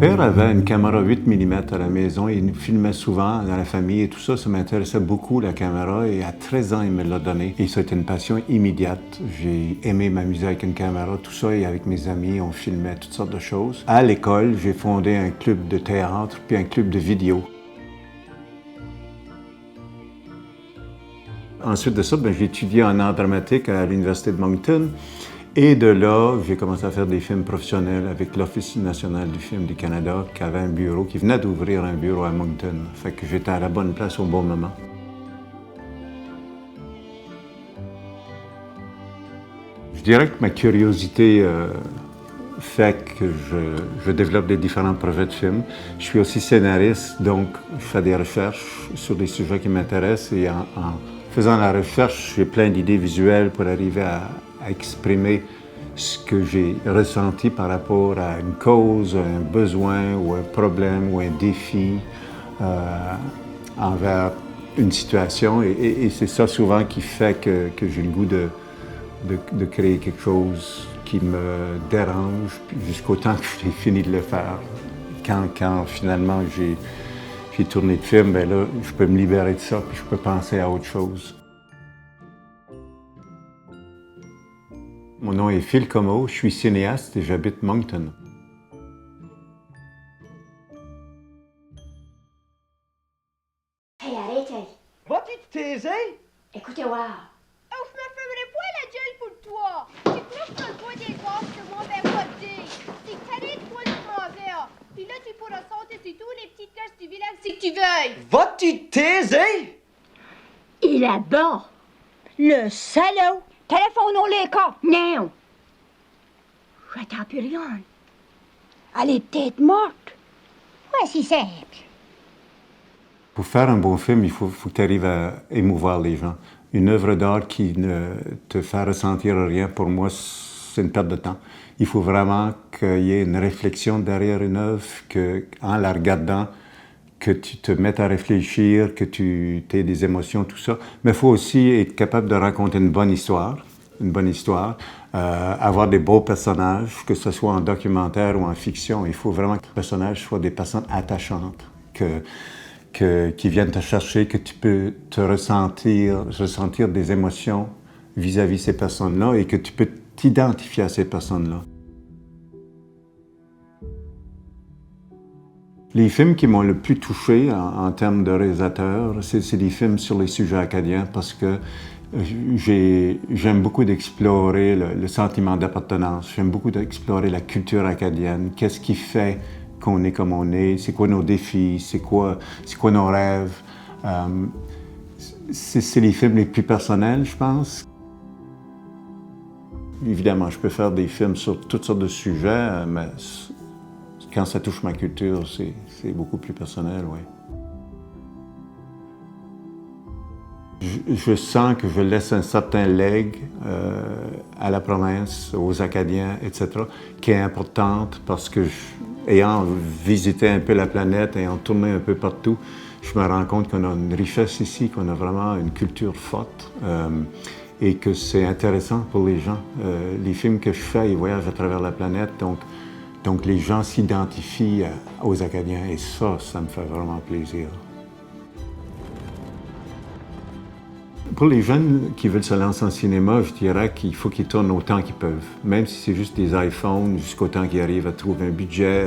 père avait une caméra 8 mm à la maison et il nous filmait souvent dans la famille et tout ça. Ça m'intéressait beaucoup, la caméra, et à 13 ans, il me l'a donné. Et ça a été une passion immédiate. J'ai aimé m'amuser avec une caméra, tout ça, et avec mes amis, on filmait toutes sortes de choses. À l'école, j'ai fondé un club de théâtre puis un club de vidéo. Ensuite de ça, j'ai étudié en art dramatique à l'Université de Moncton. Et de là, j'ai commencé à faire des films professionnels avec l'Office national du film du Canada, qui avait un bureau, qui venait d'ouvrir un bureau à Moncton. Fait que j'étais à la bonne place au bon moment. Je dirais que ma curiosité fait que je développe des différents projets de films. Je suis aussi scénariste, donc je fais des recherches sur des sujets qui m'intéressent et en faisant la recherche, j'ai plein d'idées visuelles pour arriver à exprimer ce que j'ai ressenti par rapport à une cause, un besoin ou un problème ou un défi envers une situation. Et c'est ça souvent qui fait que j'ai le goût de créer quelque chose qui me dérange jusqu'au temps que j'ai fini de le faire. Quand finalement j'ai tourné le film, bien là, je peux me libérer de ça puis je peux penser à autre chose. Mon nom est Phil Comeau, je suis cinéaste et j'habite Moncton. Hey, arrête, hey. Vas-tu te taiser? Écoutez, wow. Oh, je me ferai pas la gueule pour toi. C'est plus que toi des gosses que moi, ben pas te dire. C'est calé de toi le transfert. Puis là, tu pourras sauter sur tous les petites classes du village si tu veuilles. Vas-tu te taiser? Il est bon. Le salaud. Téléphonons les cas. Non. J'attends plus rien. Elle est peut-être morte. Voici simple. Pour faire un bon film, il faut que tu arrives à émouvoir les gens. Une œuvre d'art qui ne te fait ressentir rien, pour moi, c'est une perte de temps. Il faut vraiment qu'il y ait une réflexion derrière une œuvre, qu'en la regardant, que tu te mettes à réfléchir, que tu aies des émotions, tout ça. Mais il faut aussi être capable de raconter une bonne histoire, avoir des beaux personnages, que ce soit en documentaire ou en fiction. Il faut vraiment que les personnages soient des personnes attachantes, qui viennent te chercher, que tu peux te ressentir des émotions vis-à-vis de ces personnes-là et que tu peux t'identifier à ces personnes-là. Les films qui m'ont le plus touché en termes de réalisateur, c'est des films sur les sujets acadiens parce que j'aime beaucoup d'explorer le sentiment d'appartenance, j'aime beaucoup d'explorer la culture acadienne, qu'est-ce qui fait qu'on est comme on est, c'est quoi nos défis, c'est quoi nos rêves. C'est les films les plus personnels, je pense. Évidemment, je peux faire des films sur toutes sortes de sujets, mais quand ça touche ma culture, c'est beaucoup plus personnel, oui. Je sens que je laisse un certain legs à la province, aux Acadiens, etc., qui est importante parce que, ayant visité un peu la planète, ayant tourné un peu partout, je me rends compte qu'on a une richesse ici, qu'on a vraiment une culture forte et que c'est intéressant pour les gens. Les films que je fais, ils voyagent à travers la planète, donc les gens s'identifient aux Acadiens et ça me fait vraiment plaisir. Pour les jeunes qui veulent se lancer en cinéma, je dirais qu'il faut qu'ils tournent autant qu'ils peuvent. Même si c'est juste des iPhones, jusqu'au temps qu'ils arrivent à trouver un budget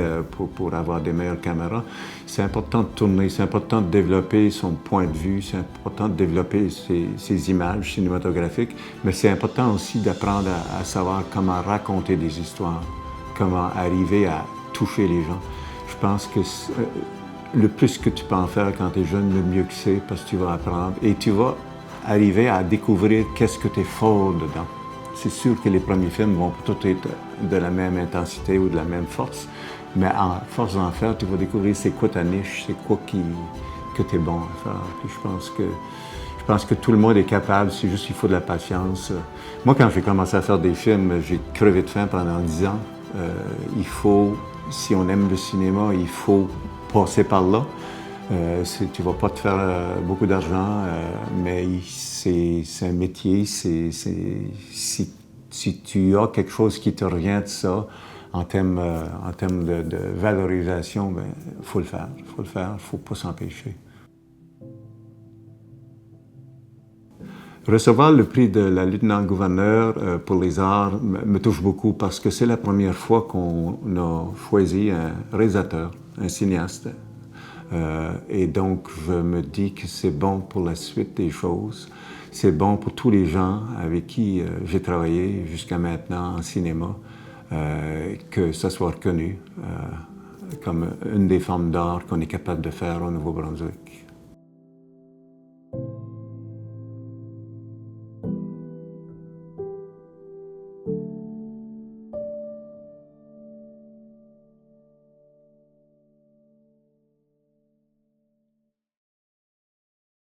pour avoir des meilleures caméras. C'est important de tourner, c'est important de développer son point de vue, c'est important de développer ses images cinématographiques, mais c'est important aussi d'apprendre à savoir comment raconter des histoires, comment arriver à toucher les gens. Je pense que le plus que tu peux en faire quand tu es jeune, le mieux que c'est, parce que tu vas apprendre et tu vas arriver à découvrir qu'est-ce que tu es fort dedans. C'est sûr que les premiers films vont tous être de la même intensité ou de la même force, mais à force d'en faire, tu vas découvrir c'est quoi ta niche, c'est quoi que tu es bon à faire. Puis je pense que tout le monde est capable, c'est juste qu'il faut de la patience. Moi, quand j'ai commencé à faire des films, j'ai crevé de faim pendant 10 ans. Il faut, si on aime le cinéma, il faut passer par là. Tu ne vas pas te faire beaucoup d'argent, mais c'est un métier. Si tu as quelque chose qui te revient de ça, en termes de valorisation, ben, faut le faire, faut pas s'empêcher. Recevoir le prix de la lieutenant-gouverneur pour les arts me touche beaucoup parce que c'est la première fois qu'on a choisi un réalisateur, un cinéaste. Et donc, je me dis que c'est bon pour la suite des choses. C'est bon pour tous les gens avec qui j'ai travaillé jusqu'à maintenant en cinéma, que ça soit reconnu comme une des formes d'art qu'on est capable de faire au Nouveau-Brunswick.